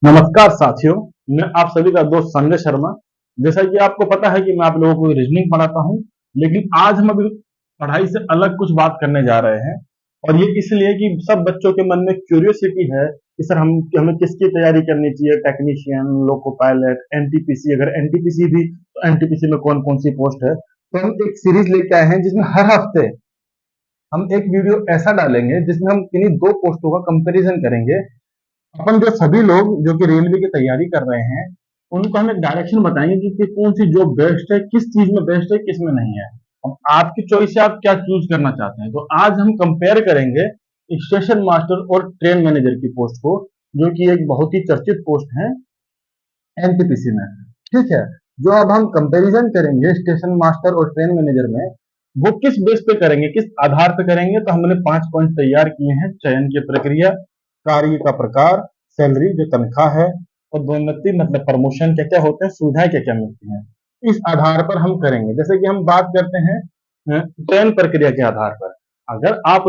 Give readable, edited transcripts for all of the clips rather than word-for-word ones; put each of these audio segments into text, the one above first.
नमस्कार साथियों, मैं आप सभी का दोस्त संजय शर्मा। जैसा कि आपको पता है कि मैं आप लोगों को रीजनिंग पढ़ाता हूं, लेकिन आज हम अभी पढ़ाई से अलग कुछ बात करने जा रहे हैं। और ये इसलिए कि सब बच्चों के मन में क्यूरियोसिटी है कि सर हमें किसकी तैयारी करनी चाहिए, टेक्नीशियन, लोको पायलट, एनटीपीसी। अगर एनटीपीसी भी तो एनटीपीसी में कौन कौन सी पोस्ट है। तो हम एक सीरीज लेके आए हैं जिसमें हर हफ्ते हम एक वीडियो ऐसा डालेंगे जिसमें हम किन्हीं दो पोस्टों का कंपैरिजन करेंगे। अपन जो सभी लोग जो कि रेलवे की तैयारी कर रहे हैं, उनको हम एक डायरेक्शन बताएंगे कि कौन सी जॉब बेस्ट है, किस चीज में बेस्ट है, किस में नहीं है। अब आपकी चॉइस है, आप क्या चूज करना चाहते हैं। तो आज हम कंपेयर करेंगे स्टेशन मास्टर और ट्रेन मैनेजर की पोस्ट को, जो कि एक बहुत ही चर्चित पोस्ट है एनटीपीसी में। ठीक है। जो अब हम कंपैरिजन करेंगे स्टेशन मास्टर और ट्रेन मैनेजर में, वो किस बेस पे करेंगे, किस आधार पे करेंगे। तो हमने 5 पॉइंट तैयार किए हैं। चयन की प्रक्रिया, कार्य का प्रकार, सैलरी जो तनख्वाह है, और प्रोन्नति मतलब प्रमोशन क्या क्या होते हैं, सुविधाएं क्या क्या मिलती हैं। इस आधार पर हम करेंगे। जैसे कि हम बात करते हैं चयन प्रक्रिया के आधार पर। अगर आप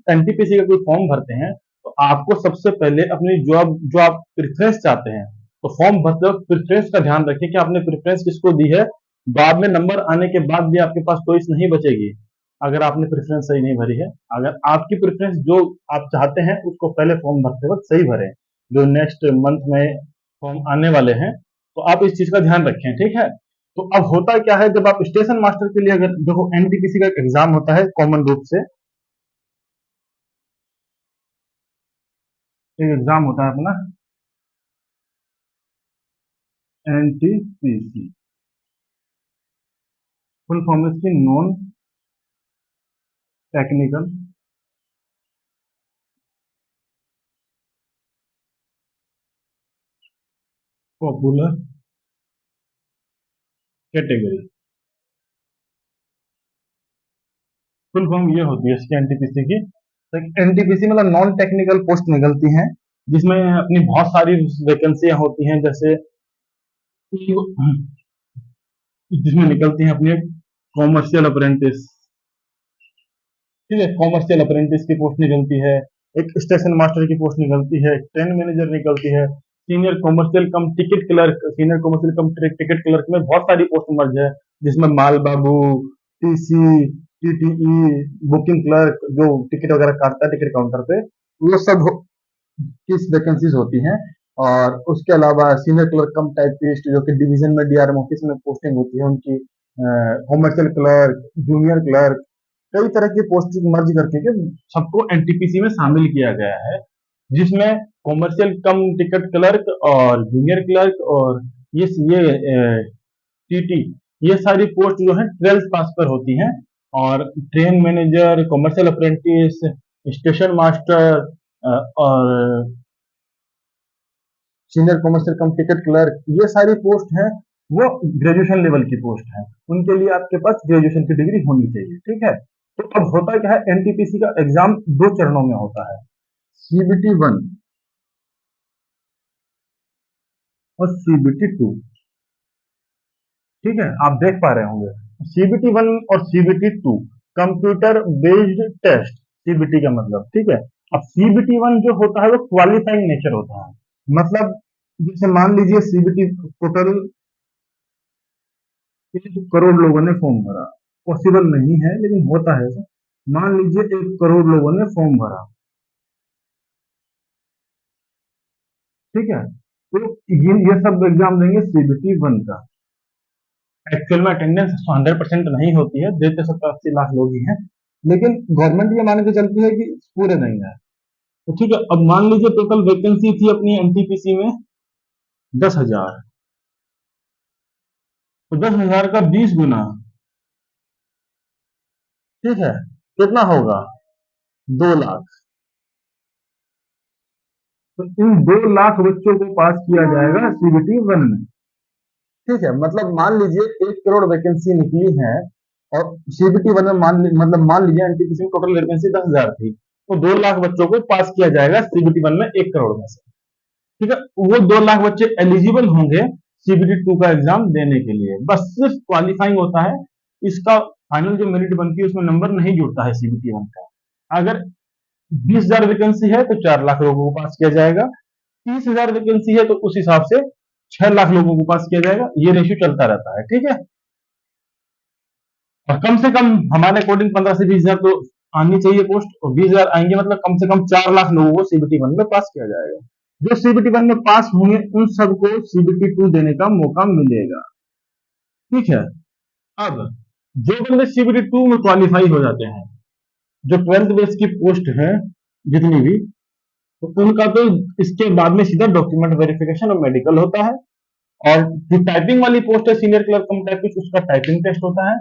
एनटीपीसी का कोई फॉर्म भरते हैं, तो आपको सबसे पहले अपनी जॉब जो आप प्रेफरेंस चाहते हैं, तो फॉर्म भरते वक्त प्रेफरेंस का ध्यान रखिए कि आपने प्रेफरेंस किसको दी है। बाद में नंबर आने के बाद भी आपके पास चॉइस नहीं बचेगी अगर आपने प्रेफरेंस सही नहीं भरी है। अगर आपकी प्रेफरेंस जो आप चाहते हैं उसको पहले फॉर्म भरते वक्त सही भरें, जो नेक्स्ट मंथ में फॉर्म आने वाले हैं। तो आप इस चीज का ध्यान रखें, ठीक है। तो अब होता क्या है, जब आप स्टेशन मास्टर के लिए, अगर देखो एनटीपीसी का एक एग्जाम होता है कॉमन रूप से, एक एग्जाम होता है अपना एनटीपीसी, फुल फॉर्म इसकी non technical popular category. Full form ये होती है इसकी एनटीपीसी की। तो एनटीपीसी मतलब नॉन टेक्निकल पोस्ट निकलती हैं, जिसमें अपनी बहुत सारी वैकेंसियां होती हैं। जैसे जिसमें निकलती हैं अपनी कॉमर्शियल अप्रेंटिस, ठीक है, कॉमर्शियल अप्रेंटिस की पोस्ट निकलती है। एक स्टेशन मास्टर की पोस्ट निकलती है, ट्रेन मैनेजर निकलती है, senior commercial cum ticket clerk, senior commercial cum ticket clerk में बहुत सारी पोस्ट मर्ज है, जिसमें माल बाबू, टीसी, टीटीई, बुकिंग क्लर्क जो टिकट वगैरह काटता है टिकट काउंटर पे, वो सब 30 वैकेंसीज होती हैं। और उसके अलावा सीनियर क्लर्क कम टाइपिस्ट जो कि डिवीजन में डीआरएम ऑफिस में पोस्टिंग होती है उनकी, कॉमर्शियल क्लर्क, जूनियर क्लर्क, कई तरह की पोस्ट मर्ज करके के सबको एनटीपीसी में शामिल किया गया है। जिसमें कॉमर्शियल कम टिकट क्लर्क और जूनियर क्लर्क और ये टीटी, ये सारी पोस्ट जो है 12th पास पर होती हैं। और train manager, commercial apprentice, station master और senior commercial cum ticket clerk, ये सारी पोस्ट हैं, वो ग्रेजुएशन लेवल की पोस्ट है। उनके लिए आपके पास ग्रेजुएशन की डिग्री होनी चाहिए, ठीक है। तो अब होता क्या है, एनटीपीसी का एग्जाम 2 चरणों में होता है, सीबीटी 1 और सीबीटी 2। ठीक है, आप देख पा रहे होंगे सीबीटी 1 और CBT 2 computer based test, CBT का मतलब, ठीक है। अब सीबीटी 1 जो होता है वो क्वालिफाइंग नेचर होता है। मतलब जैसे मान लीजिए सीबीटी टोटल 1 करोड़ लोगों ने फॉर्म भरा, पॉसिबल नहीं है लेकिन होता है ऐसा। मान लीजिए 1 करोड़ लोगों ने फॉर्म भरा, ठीक है। तो ये सब एग्जाम देंगे सीबीटी 1 का। एक्चुअल में अटेंडेंस 100% नहीं होती है, देते 70-80 लाख लोग ही हैं, लेकिन गवर्नमेंट ये मान के चलती है कि पूरे नहीं है। तो ठीक है, अब मान लीजिए टोटल वैकेंसी थी अपनी एनटीपीसी में 10,000। तो 10,000 का 20 गुना, ठीक है, कितना होगा, 2 लाख। तो इन 2 लाख बच्चों को पास किया जाएगा सीबीटी 1 में, ठीक है। मतलब मान लीजिए 1 करोड़ वैकेंसी निकली है, और सीबीटी 1 में मतलब मान लीजिए एनटीपीसी में टोटल वैकेंसी 10,000 थी, तो 2 लाख बच्चों को पास किया जाएगा सीबीटी 1 में 1 करोड़ में से, ठीक है। वो 2 लाख बच्चे एलिजिबल होंगे सीबीटी 2 का एग्जाम देने के लिए। बस सिर्फ क्वालिफाइंग होता है, इसका फाइनल जो मेरिट बनती है उसमें नंबर नहीं जुड़ता है सीबीटी 1 का। अगर 20,000 वैकेंसी है तो 4 लाख लोगों को पास किया जाएगा। 30,000 वैकेंसी है तो उस हिसाब से 6 लाख लोगों को पास किया जाएगा। ये रेशियो चलता रहता है, ठीक है। और कम से कम हमारे अकॉर्डिंग 15 से 20,000 तो आनी चाहिए पोस्ट, और 20,000 आएंगे मतलब कम से कम 4 लाख लोगों को सीबीटी 1 में पास किया जाएगा। जो सीबीटी 1 में पास होंगे उन सबको सीबीटी 2 देने का मौका मिलेगा, ठीक है। अब जो बंदे सीबीटी 2 में क्वालिफाई हो जाते हैं, जो 12th बेस की पोस्ट है जितनी भी, तो उनका तो इसके बाद में सीधा डॉक्यूमेंट वेरिफिकेशन और मेडिकल होता है। और जो टाइपिंग वाली पोस्ट है सीनियर क्लर्क कम टाइपिंग, उसका टाइपिंग टेस्ट होता है,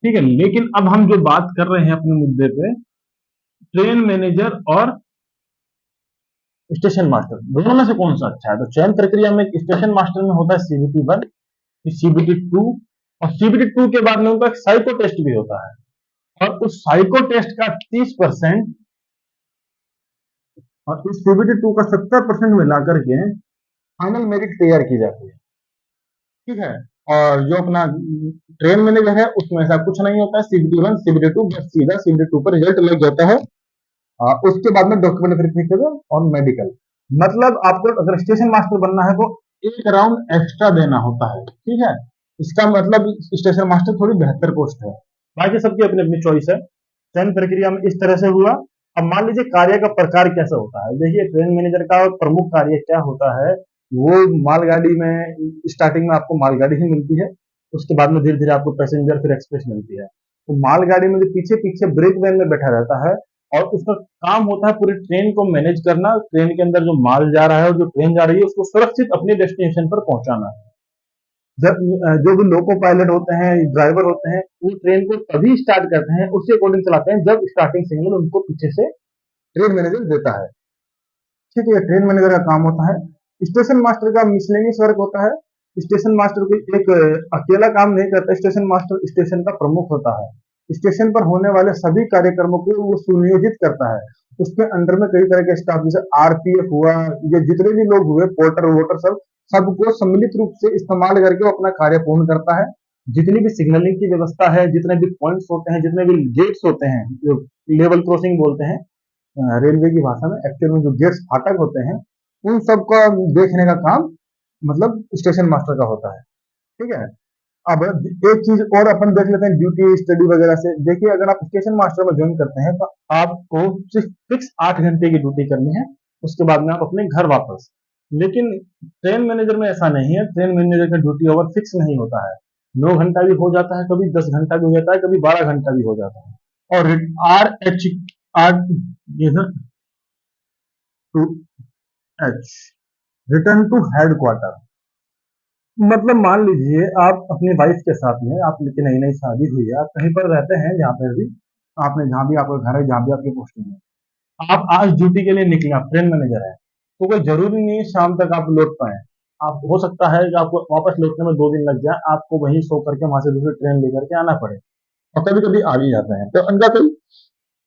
ठीक है। लेकिन अब हम जो बात कर रहे हैं अपने मुद्दे पे, ट्रेन मैनेजर और स्टेशन मास्टर, दोनों में से कौन सा अच्छा है? तो चयन प्रक्रिया में स्टेशन मास्टर में होता है सीबीटी 1, सीबीटी 2, और सीबीटी 2 के बाद में उनका एक साइको टेस्ट भी होता है, और उस साइको टेस्ट का 30% और इस सीबीटी 2 का 70% मिला करके फाइनल मेरिट तैयार की जाती है, ठीक है। और जो अपना ट्रेन मैनेजर है उसमें ऐसा कुछ नहीं होता है, सीबीटी 1 सीबीटी 2 बस सीधा सीबीटी 2 पर रिजल्ट लग जाता है। उसके बाद में डॉक्यूमेंट वेरिफिकेशन और मेडिकल। मतलब आपको अगर स्टेशन मास्टर बनना है तो एक राउंड एक्स्ट्रा देना होता है, ठीक है। इसका मतलब स्टेशन मास्टर थोड़ी बेहतर पोस्ट है, बाकी सबकी अपनी अपनी चॉइस है। चयन प्रक्रिया में इस तरह से हुआ। अब मान लीजिए कार्य का प्रकार कैसा होता है। देखिए ट्रेन मैनेजर का प्रमुख कार्य क्या होता है, वो मालगाड़ी में स्टार्टिंग में आपको मालगाड़ी ही मिलती है, उसके बाद में धीरे धीरे आपको पैसेंजर फिर एक्सप्रेस मिलती है। तो मालगाड़ी में जो पीछे पीछे ब्रेक वैन में बैठा रहता है, और उसका काम होता है पूरी ट्रेन को मैनेज करना, ट्रेन के अंदर जो माल जा रहा है और जो ट्रेन जा रही है उसको सुरक्षित अपने डेस्टिनेशन पर पहुंचाना है। जब जो भी लोको पायलट होते हैं, ड्राइवर होते हैं, वो ट्रेन को तभी स्टार्ट करते हैं, उसी अकॉर्डिंग चलाते हैं जब स्टार्टिंग सिग्नल उनको पीछे से ट्रेन मैनेजर देता है, ठीक है। ट्रेन मैनेजर का काम होता है। स्टेशन मास्टर का मिसलेनियस वर्क होता है। स्टेशन मास्टर कोई एक अकेला काम नहीं करता, स्टेशन मास्टर स्टेशन का प्रमुख होता है। स्टेशन पर होने वाले सभी कार्यक्रमों को वो सुनियोजित करता है। उसके अंडर में कई तरह के स्टाफ जैसे आरपीएफ हुआ, ये जितने भी लोग हुए, पोर्टर वोटर, सब सबको सम्मिलित रूप से इस्तेमाल करके वो अपना कार्य पूर्ण करता है। जितनी भी सिग्नलिंग की व्यवस्था है, जितने भी पॉइंट्स होते हैं, जितने भी गेट्स होते हैं, जो लेवल क्रॉसिंग बोलते हैं रेलवे की भाषा में, एक्चुअल में जो गेट्स फाटक होते हैं, उन सबका देखने का काम मतलब स्टेशन मास्टर का होता है, ठीक है। अब एक चीज और अपन देख लेते हैं ड्यूटी स्टडी वगैरह से। देखिए अगर आप स्टेशन मास्टर में ज्वाइन करते हैं तो आपको सिर्फ फिक्स 8 घंटे की ड्यूटी करनी है, उसके बाद में आप अपने घर वापस। लेकिन ट्रेन मैनेजर में ऐसा नहीं है, ट्रेन मैनेजर का ड्यूटी ओवर फिक्स नहीं होता है। 9 घंटा भी हो जाता है, कभी 10 घंटा भी हो जाता है, कभी 12 घंटा भी हो जाता है। और R H R to H return to headquarter, मतलब मान लीजिए आप अपनी वाइफ के साथ में, आप की नई नई शादी हुई है, आप कहीं पर रहते हैं, जहाँ पर भी आपने, जहाँ भी आपका घर है, जहाँ भी आपकी पोस्टिंग है, आप आज ड्यूटी के लिए निकले, आप ट्रेन मैनेजर है, तो कोई जरूरी नहीं है शाम तक आप लौट पाए। आप हो सकता है कि आपको वापस लौटने में 2 दिन लग जाए, आपको वहीं सो करके वहां से दूसरी ट्रेन लेकर के आना पड़े, और कभी कभी आ भी जाते हैं, तो उनका कोई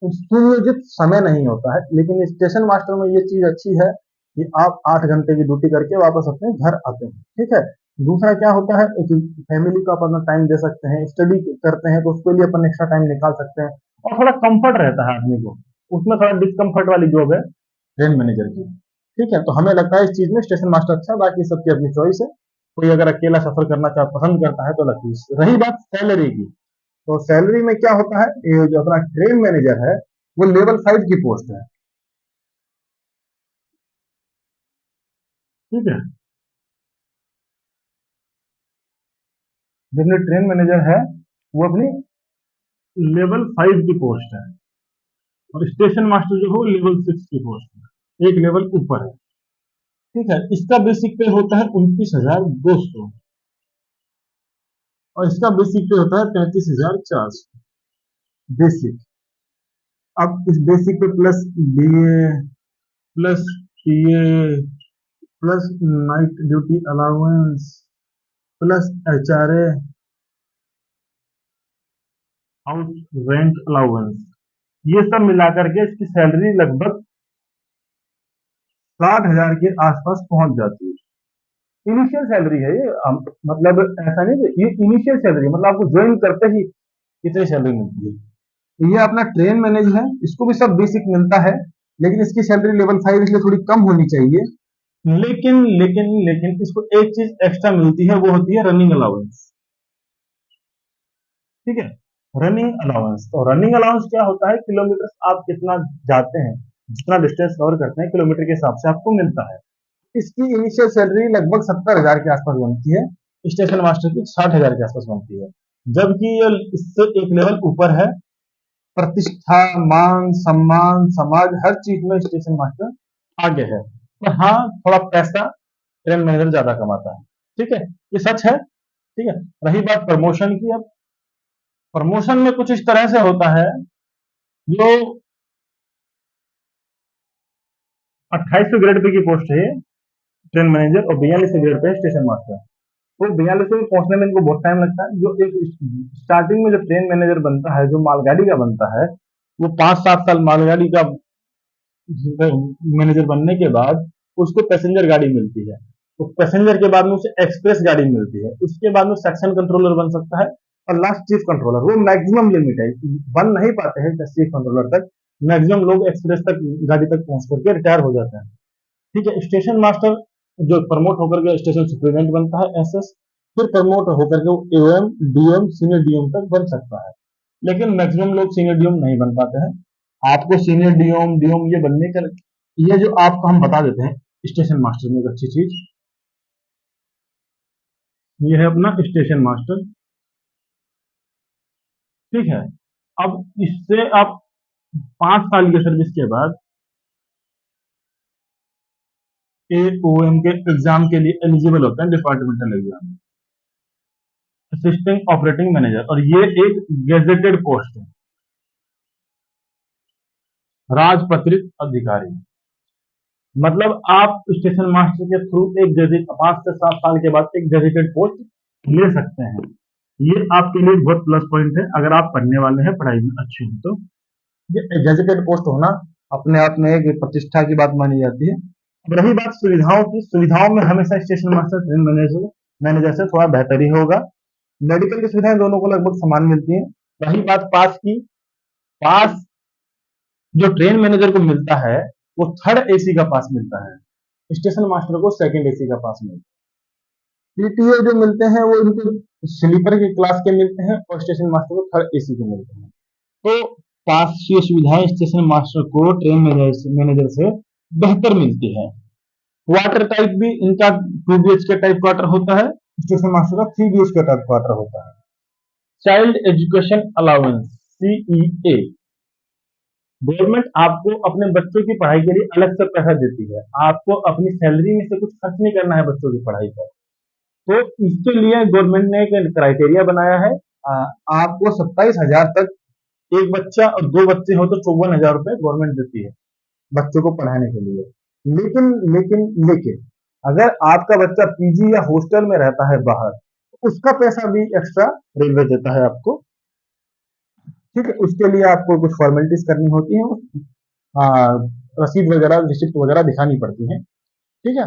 सुनियोजित समय नहीं होता है। लेकिन स्टेशन मास्टर में ये चीज अच्छी है कि आप 8 घंटे की ड्यूटी करके वापस अपने घर आते हैं, ठीक है। दूसरा क्या होता है, एक फैमिली को अपन टाइम दे सकते हैं, स्टडी करते हैं तो उसके लिए अपन एक्स्ट्रा टाइम निकाल सकते हैं, और थोड़ा कंफर्ट रहता है आदमी को। उसमें थोड़ा डिस्कम्फर्ट वाली जॉब है ट्रेन मैनेजर की, ठीक है। तो हमें लगता है इस चीज में स्टेशन मास्टर अच्छा है, बाकी सबकी अपनी चॉइस है। कोई अगर अकेला सफर करना पसंद करता है तो लगती है। रही बात सैलरी की, तो सैलरी में क्या होता है, ये जो अपना ट्रेन मैनेजर है वो लेवल 5 की पोस्ट है, ठीक है। जो अपने ट्रेन मैनेजर है वो अपनी लेवल 5 की पोस्ट है, और स्टेशन मास्टर जो है वो लेवल 6 की पोस्ट है, एक लेवल ऊपर है, ठीक है। इसका बेसिक पे होता है 29,200, और इसका बेसिक पे होता है 35,400 बेसिक। अब इस बेसिक पे plus DA, plus TA, plus night duty allowance, plus HRA, house rent allowance, ये सब मिलाकर के इसकी सैलरी लगभग 60,000 के आसपास पहुंच जाती है। इनिशियल सैलरी है ये, मतलब ऐसा नहीं कि ये इनिशियल सैलरी, मतलब आपको ज्वाइन करते ही कितनी सैलरी मिलती है। ये अपना ट्रेन मैनेज है, इसको भी सब बेसिक मिलता है, लेकिन इसकी सैलरी लेवल 5 इसलिए थोड़ी कम होनी चाहिए, लेकिन लेकिन लेकिन इसको एक चीज एक्स्ट्रा मिलती है, वो होती है रनिंग अलाउंस। ठीक है, रनिंग अलाउंस। तो रनिंग अलाउंस क्या होता है, किलोमीटर आप कितना जाते हैं, जितना डिस्टेंस कवर करते हैं किलोमीटर के हिसाब से आपको मिलता है। इसकी इनिशियल सैलरी लगभग 70,000 के आसपास बनती है, स्टेशन मास्टर की 60,000 के आसपास बनती है। जबकि ये इससे एक लेवल ऊपर है, प्रतिष्ठा, मान सम्मान, समाज, हर चीज में स्टेशन मास्टर आगे है। पर हाँ, थोड़ा पैसा ट्रेन मैनेजर ज्यादा कमाता है। ठीक है, ये सच है। ठीक है, रही बात प्रमोशन की, अब प्रमोशन में कुछ इस तरह से होता है, जो 28वें ग्रेड पे की पोस्ट है ट्रेन मैनेजर, और 42वें ग्रेड पे है स्टेशन मास्टर। तो 42वें में पहुंचने में इनको बहुत टाइम लगता है। जो एक स्टार्टिंग में जो ट्रेन मैनेजर बनता है, जो मालगाड़ी का बनता है, वो 5-7 साल मालगाड़ी का मैनेजर बनने के बाद उसको पैसेंजर गाड़ी मिलती है। तो पैसेंजर के बाद में उसे एक्सप्रेस गाड़ी मिलती है, उसके बाद में सेक्शन कंट्रोलर बन सकता है, और लास्ट चीफ कंट्रोलर। वो मैक्सिमम लिमिट है, बन नहीं पाते हैं चीफ कंट्रोलर तक। मैक्सिमम लोग एक्सप्रेस तक गाड़ी तक पहुंच करके रिटायर हो जाते हैं। ठीक है, स्टेशन मास्टर जो प्रमोट होकर के स्टेशन सुपरिटेंडेंट बनता है, एसएस, फिर प्रमोट होकर के वो एओएम, डीएम, सीनियर डीएम तक बन सकता है। लेकिन मैक्सिमम लोग सीनियर डीएम नहीं बन पाते हैं। आपको सीनियर डीएम डीएम ये बनने का, ये जो आपको हम बता देते हैं स्टेशन मास्टर में एक अच्छी चीज, ये है अपना स्टेशन मास्टर। ठीक है, अब इससे आप 5 साल की सर्विस के बाद एओएम के एग्जाम के लिए एलिजिबल होते हैं, departmental exam, assistant operating manager, और ये एक गेजेटेड पोस्ट है, राजपत्रित अधिकारी। मतलब आप स्टेशन मास्टर के थ्रू एक गेजेट 5 से 7 साल के बाद एक गेजेटेड पोस्ट ले सकते हैं। ये आपके लिए बहुत प्लस पॉइंट है, अगर आप पढ़ने वाले हैं, पढ़ाई में अच्छे हैं तो। ये गेजेटेड पोस्ट होना अपने आप में एक प्रतिष्ठा की बात मानी जाती है। अब रही बात सुविधाओं की, सुविधाओं में हमेशा station master train manager manager से थोड़ा बेहतर ही होगा। मेडिकल की सुविधाएं दोनों को लगभग समान मिलती हैं। रही बात पास की, पास जो ट्रेन मैनेजर को मिलता है वो थर्ड एसी का पास मिलता है, स्टेशन मास्टर को सेकंड एसी का पास मिलता है। पीटीए जो मिलते हैं वो इनको स्लीपर की क्लास के मिलते हैं, और स्टेशन मास्टर को थर्ड एसी के मिलते हैं। तो पास की सुविधाएं स्टेशन मास्टर को ट्रेन मैनेजर से बेहतर मिलती है। क्वार्टर टाइप भी इनका 2 BHK टाइप क्वार्टर होता है, स्टेशन मास्टर का 3 BHK टाइप क्वार्टर होता है। Child education allowance, CEA, government आपको अपने बच्चों की पढ़ाई के लिए अलग से पैसा देती है। आपको अपनी सैलरी में से कुछ खर्च नहीं करना है बच्चों की पढ़ाई पर। तो इसके लिए गवर्नमेंट ने एक क्राइटेरिया बनाया है। आपको 27,000 तक, एक बच्चा और 2 बच्चे हो तो 54,000 रुपए गवर्नमेंट देती है बच्चों को पढ़ाने के लिए। लेकिन लेकिन लेकिन अगर आपका बच्चा पीजी या हॉस्टल में रहता है बाहर, तो उसका पैसा भी एक्स्ट्रा रेलवे देता है आपको। ठीक है, उसके लिए आपको कुछ फॉर्मेलिटीज करनी होती है, रसीद वगैरह, रिसिप्ट वगैरह दिखानी पड़ती है। ठीक है,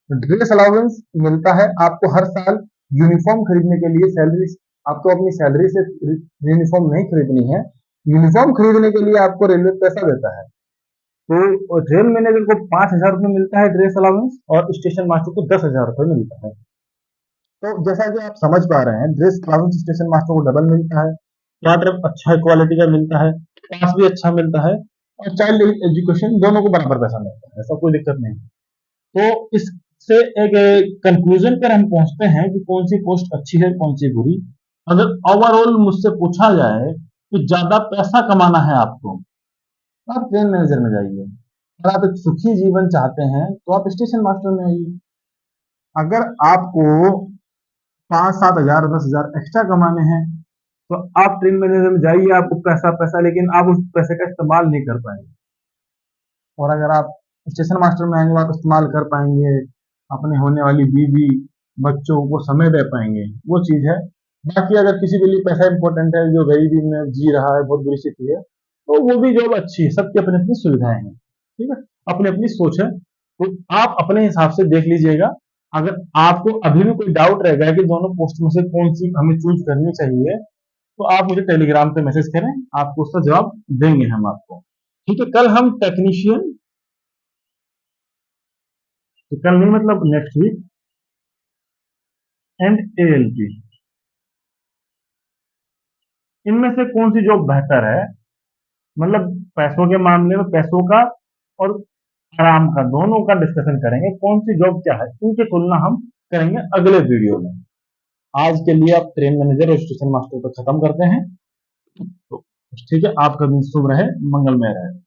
ड्रेस अलाउंस मिलता है आपको हर साल। यूनिफॉर्म खरीदने के लिए सैलरी, आपको अपनी सैलरी से यूनिफॉर्म नहीं खरीदनी है, यूनिफॉर्म खरीदने के लिए आपको रेलवे पैसा देता है। तो ट्रेन मैनेजर को 5,000 रुपये मिलता है ड्रेस अलाउंस, और स्टेशन मास्टर को 10,000 रुपये मिलता है। तो जैसा कि आप समझ पा रहे हैं, ड्रेस अलाउंस स्टेशन मास्टर को डबल मिलता है, क्वार्टर अच्छा क्वालिटी का मिलता है, पास भी अच्छा मिलता है, और चाइल्ड एजुकेशन दोनों को बराबर पैसा मिलता है, ऐसा कोई दिक्कत नहीं। तो इससे एक कंक्लूजन पर हम पहुंचते हैं कि कौन सी पोस्ट अच्छी है, कौन सी बुरी। अगर ओवरऑल मुझसे पूछा जाए कि ज्यादा पैसा कमाना है आपको, तो आप ट्रेन मैनेजर में जाइए। अगर आप एक सुखी जीवन चाहते हैं तो आप स्टेशन मास्टर में आइए। अगर आपको 5-7 हजार, 10 हजार एक्स्ट्रा कमाने हैं, तो आप ट्रेन मैनेजर में जाइए। आपको पैसा पैसा, लेकिन आप उस पैसे का इस्तेमाल नहीं कर पाएंगे। और अगर आप स्टेशन मास्टर में आएंगे, आप इस्तेमाल कर पाएंगे, अपने होने वाली बीवी बच्चों को समय दे पाएंगे, वो चीज है। बाकी अगर किसी के लिए पैसा इंपॉर्टेंट है, जो गरीबी में जी रहा है, बहुत बुरी स्थिति है, तो वो भी जॉब अच्छी है। सबकी अपनी अपनी सुविधाएं हैं। ठीक है, अपनी अपनी सोच है, तो आप अपने हिसाब से देख लीजिएगा। अगर आपको अभी भी कोई डाउट रहेगा कि दोनों पोस्ट में से कौन सी हमें चूज करनी चाहिए, तो आप मुझे टेलीग्राम पे मैसेज करें, आपको उसका जवाब देंगे हम आपको। ठीक है, कल हम टेक्नीशियन तो कल नहीं मतलब नेक्स्ट वीक। एंड एएलपी, इनमें से कौन सी जॉब बेहतर है? मतलब पैसों के मामले में पैसों का और आराम का, दोनों का डिस्कशन करेंगे, कौन सी जॉब क्या है, इनकी तुलना हम करेंगे अगले वीडियो में। आज के लिए आप ट्रेन मैनेजर और स्टेशन मास्टर पर खत्म करते हैं। तो ठीक है, आपका दिन शुभ रहे, मंगलमय रहे।